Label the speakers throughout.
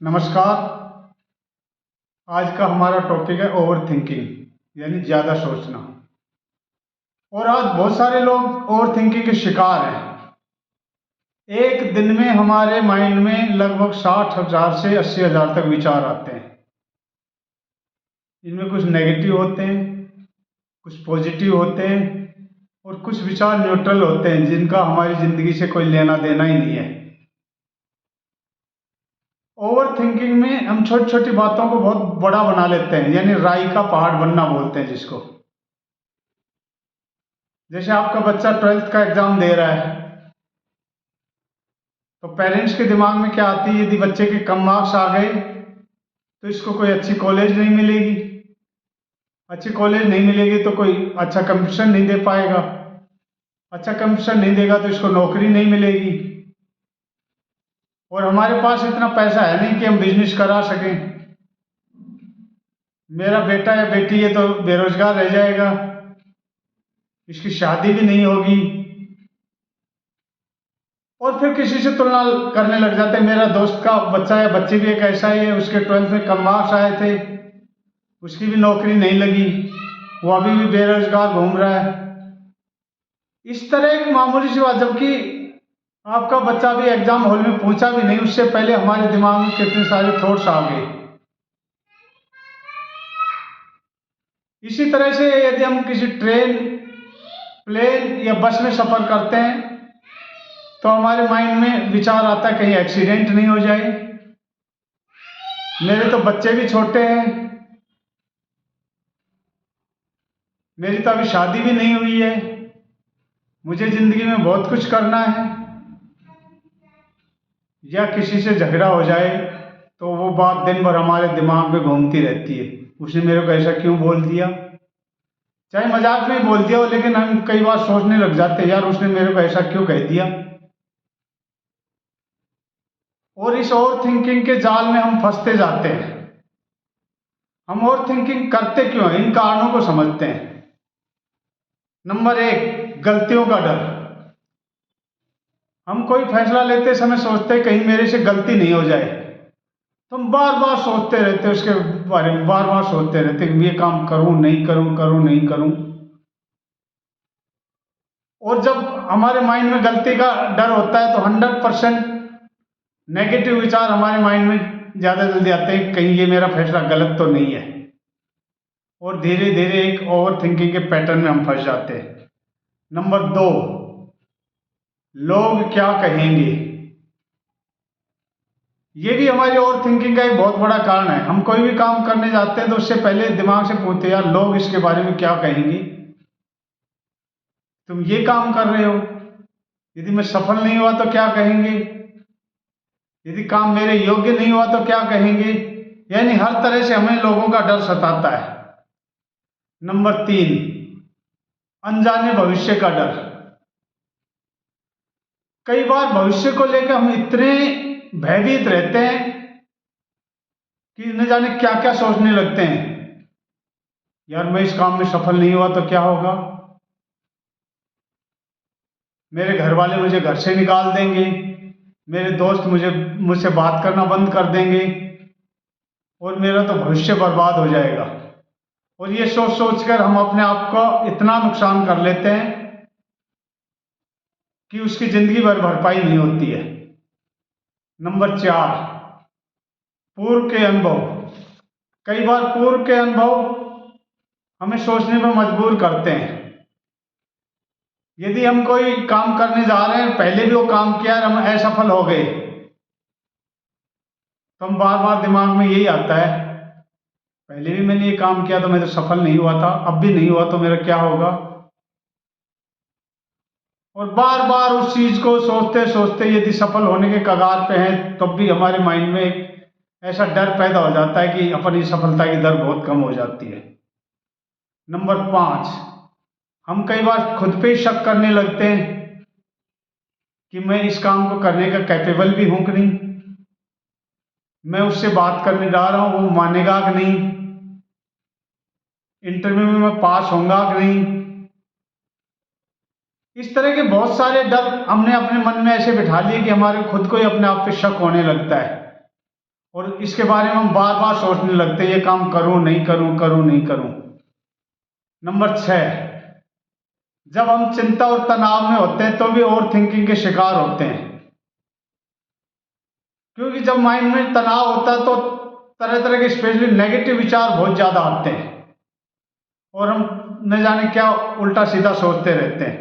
Speaker 1: नमस्कार। आज का हमारा टॉपिक है ओवर थिंकिंग यानी ज़्यादा सोचना। और आज बहुत सारे लोग ओवर थिंकिंग के शिकार हैं। एक दिन में हमारे माइंड में लगभग 60,000 से 80,000 तक विचार आते हैं। इनमें कुछ नेगेटिव होते हैं, कुछ पॉजिटिव होते हैं और कुछ विचार न्यूट्रल होते हैं जिनका हमारी ज़िंदगी से कोई लेना देना ही नहीं है। ओवर थिंकिंग में हम छोटी छोटी बातों को बहुत बड़ा बना लेते हैं, यानी राई का पहाड़ बनना बोलते हैं जिसको। जैसे आपका बच्चा 12th का एग्जाम दे रहा है तो पेरेंट्स के दिमाग में क्या आती है, यदि बच्चे के कम मार्क्स आ गए तो इसको कोई अच्छी कॉलेज नहीं मिलेगी, अच्छी कॉलेज नहीं मिलेगी तो कोई अच्छा कंपटीशन नहीं दे पाएगा, अच्छा कंपटीशन नहीं देगा तो इसको नौकरी नहीं मिलेगी। और हमारे पास इतना पैसा है नहीं कि हम बिजनेस करा सकें। मेरा बेटा या बेटी है तो बेरोजगार रह जाएगा, इसकी शादी भी नहीं होगी। और फिर किसी से तुलना करने लग जाते हैं, मेरा दोस्त का बच्चा या बच्ची भी एक ऐसा ही है, उसके 12th में कम मार्क्स आए थे, उसकी भी नौकरी नहीं लगी, वो अभी भी बेरोजगार घूम रहा है। इस तरह एक मामूली सी बात, जबकि आपका बच्चा भी एग्जाम हॉल में पहुंचा भी नहीं, उससे पहले हमारे दिमाग में कितने सारे थॉट्स आ गए। इसी तरह से यदि हम किसी ट्रेन, प्लेन या बस में सफर करते हैं तो हमारे माइंड में विचार आता है कहीं एक्सीडेंट नहीं हो जाए, मेरे तो बच्चे भी छोटे हैं, मेरी तो अभी शादी भी नहीं हुई है, मुझे जिंदगी में बहुत कुछ करना है। या किसी से झगड़ा हो जाए तो वो बात दिन भर हमारे दिमाग में घूमती रहती है, उसने मेरे को ऐसा क्यों बोल दिया। चाहे मजाक में बोल दिया हो, लेकिन हम कई बार सोचने लग जाते हैं, यार उसने मेरे को ऐसा क्यों कह दिया। और इस ओवर थिंकिंग के जाल में हम फंसते जाते हैं। हम ओवर थिंकिंग करते क्यों हैं, इन कारणों को समझते हैं। नंबर 1, गलतियों का डर। हम कोई फैसला लेते समय सोचते हैं कहीं मेरे से गलती नहीं हो जाए, तो हम बार बार सोचते रहते हैं उसके बारे में, बार बार सोचते रहते हैं ये काम करूं नहीं करूं, करूं नहीं करूं। और जब हमारे माइंड में गलती का डर होता है तो 100% नेगेटिव विचार हमारे माइंड में ज्यादा जल्दी आते हैं, कहीं ये मेरा फैसला गलत तो नहीं है। और धीरे धीरे एक ओवर थिंकिंग के पैटर्न में हम फंस जाते हैं। नंबर 2, लोग क्या कहेंगे। ये भी हमारी ओवर थिंकिंग का एक बहुत बड़ा कारण है। हम कोई भी काम करने जाते हैं तो उससे पहले दिमाग से पूछते हैं, यार लोग इसके बारे में क्या कहेंगे। तुम ये काम कर रहे हो, यदि मैं सफल नहीं हुआ तो क्या कहेंगे, यदि काम मेरे योग्य नहीं हुआ तो क्या कहेंगे। यानी हर तरह से हमें लोगों का डर सताता है। नंबर 3, अनजाने भविष्य का डर। कई बार भविष्य को लेकर हम इतने भयभीत रहते हैं कि न जाने क्या क्या सोचने लगते हैं। यार मैं इस काम में सफल नहीं हुआ तो क्या होगा, मेरे घर वाले मुझे घर से निकाल देंगे, मेरे दोस्त मुझसे बात करना बंद कर देंगे और मेरा तो भविष्य बर्बाद हो जाएगा। और ये सोच सोच कर हम अपने आप को इतना नुकसान कर लेते हैं कि उसकी जिंदगी भर भरपाई नहीं होती है। नंबर 4, पूर्व के अनुभव। कई बार पूर्व के अनुभव हमें सोचने पर मजबूर करते हैं। यदि हम कोई काम करने जा रहे हैं, पहले भी वो काम किया और हम असफल हो गए, तो हम बार बार दिमाग में यही आता है, पहले भी मैंने ये काम किया तो मैं तो सफल नहीं हुआ था, अब भी नहीं हुआ तो मेरा क्या होगा। और बार बार उस चीज को सोचते सोचते यदि सफल होने के कगार पे हैं तब भी हमारे माइंड में एक ऐसा डर पैदा हो जाता है कि अपनी सफलता की दर बहुत कम हो जाती है। नंबर 5, हम कई बार खुद पे ही शक करने लगते हैं कि मैं इस काम को करने का कैपेबल भी हूं कि नहीं, मैं उससे बात करने जा रहा हूं वो मानेगा कि नहीं, इंटरव्यू में मैं पास होऊंगा कि नहीं। इस तरह के बहुत सारे डर हमने अपने मन में ऐसे बिठा लिए कि हमारे खुद को ही अपने आप पे शक होने लगता है। और इसके बारे में हम बार बार सोचने लगते हैं, ये काम करूं नहीं करूं, करूं नहीं करूं। नंबर 6, जब हम चिंता और तनाव में होते हैं तो भी ओवर थिंकिंग के शिकार होते हैं, क्योंकि जब माइंड में तनाव होता है तो तरह तरह के स्पेशली नेगेटिव विचार बहुत ज्यादा आते हैं और हम न जाने क्या उल्टा सीधा सोचते रहते हैं।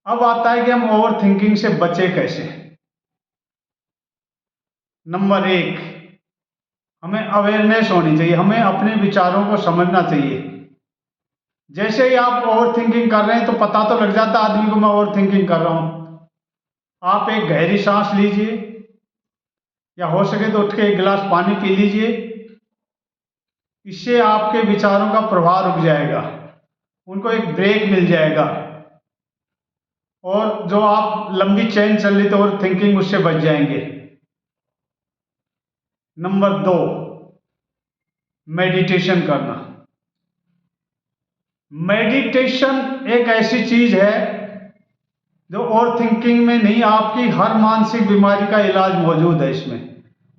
Speaker 1: अब आता है कि हम ओवर थिंकिंग से बचे कैसे। नंबर 1, हमें अवेयरनेस होनी चाहिए, हमें अपने विचारों को समझना चाहिए। जैसे ही आप ओवर थिंकिंग कर रहे हैं तो पता तो लग जाता है आदमी को मैं ओवर थिंकिंग कर रहा हूं। आप एक गहरी सांस लीजिए या हो सके तो उठ के एक गिलास पानी पी लीजिए। इससे आपके विचारों का प्रवाह रुक जाएगा, उनको एक ब्रेक मिल जाएगा और जो आप लंबी चेन चल रही थी ओवर थिंकिंग उससे बच जाएंगे। नंबर 2, मेडिटेशन करना। मेडिटेशन एक ऐसी चीज है जो ओवर थिंकिंग में नहीं, आपकी हर मानसिक बीमारी का इलाज मौजूद है इसमें।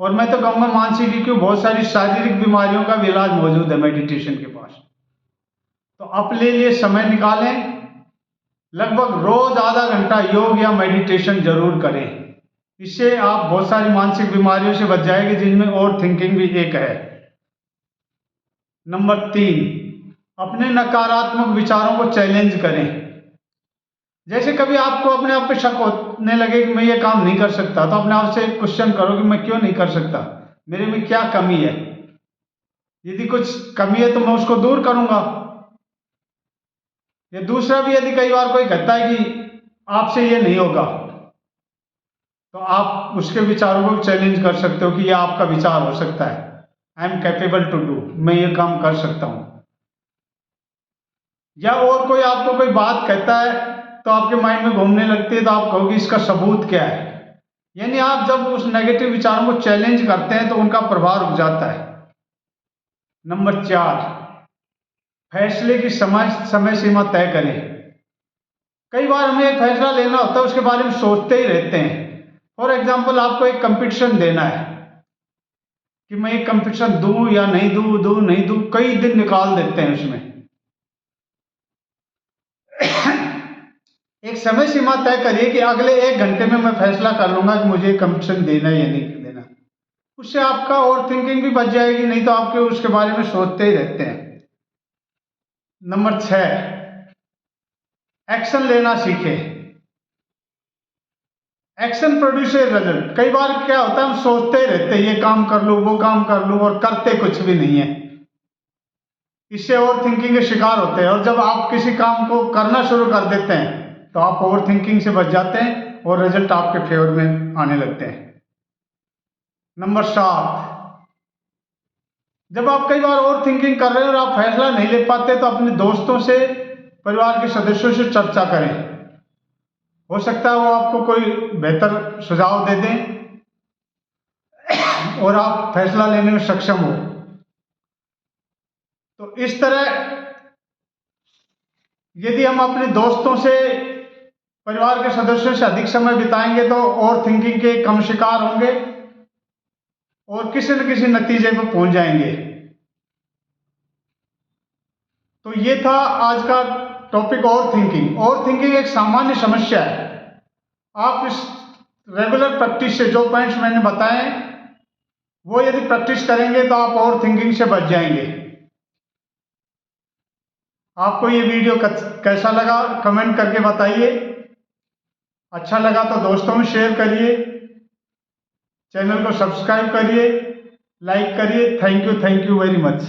Speaker 1: और मैं तो कहूँगा मानसिक ही क्यों, बहुत सारी शारीरिक बीमारियों का भी इलाज मौजूद है मेडिटेशन के पास। तो अपने लिए समय निकालें, लगभग रोज आधा घंटा योग या मेडिटेशन जरूर करें। इससे आप बहुत सारी मानसिक बीमारियों से बच जाएंगे जिनमें ओवर थिंकिंग भी एक है। नंबर 3, अपने नकारात्मक विचारों को चैलेंज करें। जैसे कभी आपको अपने आप पे शक होने लगे कि मैं ये काम नहीं कर सकता, तो अपने आप से क्वेश्चन करो कि मैं क्यों नहीं कर सकता, मेरे में क्या कमी है। यदि कुछ कमी है तो मैं उसको दूर करूंगा। या दूसरा भी, यदि कई बार कोई कहता है कि आपसे ये नहीं होगा, तो आप उसके विचारों को चैलेंज कर सकते हो कि यह आपका विचार हो सकता है। I am capable to do, मैं ये काम कर सकता हूं। या और कोई आपको कोई बात कहता है तो आपके माइंड में घूमने लगती है, तो आप कहोगे इसका सबूत क्या है। यानी आप जब उस नेगेटिव विचारों को चैलेंज करते हैं तो उनका प्रभाव रुक जाता है। नंबर 4, फैसले की समय सीमा तय करें। कई बार हमें एक फैसला लेना होता है, उसके बारे में सोचते ही रहते हैं। फॉर एग्जाम्पल, आपको एक कंपटीशन देना है कि मैं एक कंपटीशन दूं या नहीं दूं नहीं दूं, कई दिन निकाल देते हैं उसमें। एक समय सीमा तय करिए कि अगले 1 घंटे में मैं फैसला कर लूंगा कि मुझे कंपटीशन देना या नहीं देना। उससे आपका ओवर थिंकिंग भी बच जाएगी, नहीं तो आपके उसके बारे में सोचते ही रहते हैं। नंबर 6, एक्शन लेना सीखें। Action produce result. कई बार क्या होता है, हम सोचते ही रहते हैं ये काम कर लूं वो काम कर लूं और करते कुछ भी नहीं है। इससे ओवर थिंकिंग के शिकार होते हैं और जब आप किसी काम को करना शुरू कर देते हैं तो आप ओवर थिंकिंग से बच जाते हैं और रिजल्ट आपके फेवर में आने लगते हैं। नंबर 7, जब आप कई बार ओवर थिंकिंग कर रहे हैं और आप फैसला नहीं ले पाते तो अपने दोस्तों से, परिवार के सदस्यों से चर्चा करें। हो सकता है वो आपको कोई बेहतर सुझाव दे दें और आप फैसला लेने में सक्षम हो। तो इस तरह यदि हम अपने दोस्तों से, परिवार के सदस्यों से अधिक समय बिताएंगे तो ओवर थिंकिंग के कम शिकार होंगे और किसी न किसी नतीजे पर पहुंच जाएंगे। तो ये था आज का topic over thinking. Over thinking एक सामान्य समस्या है। आप इस रेगुलर प्रैक्टिस से जो पॉइंट्स मैंने बताए वो यदि प्रैक्टिस करेंगे तो आप ओवर थिंकिंग से बच जाएंगे। आपको ये वीडियो कैसा लगा कमेंट करके बताइए। अच्छा लगा तो दोस्तों में शेयर करिए, चैनल को सब्सक्राइब करिए, लाइक करिए। Thank you very much.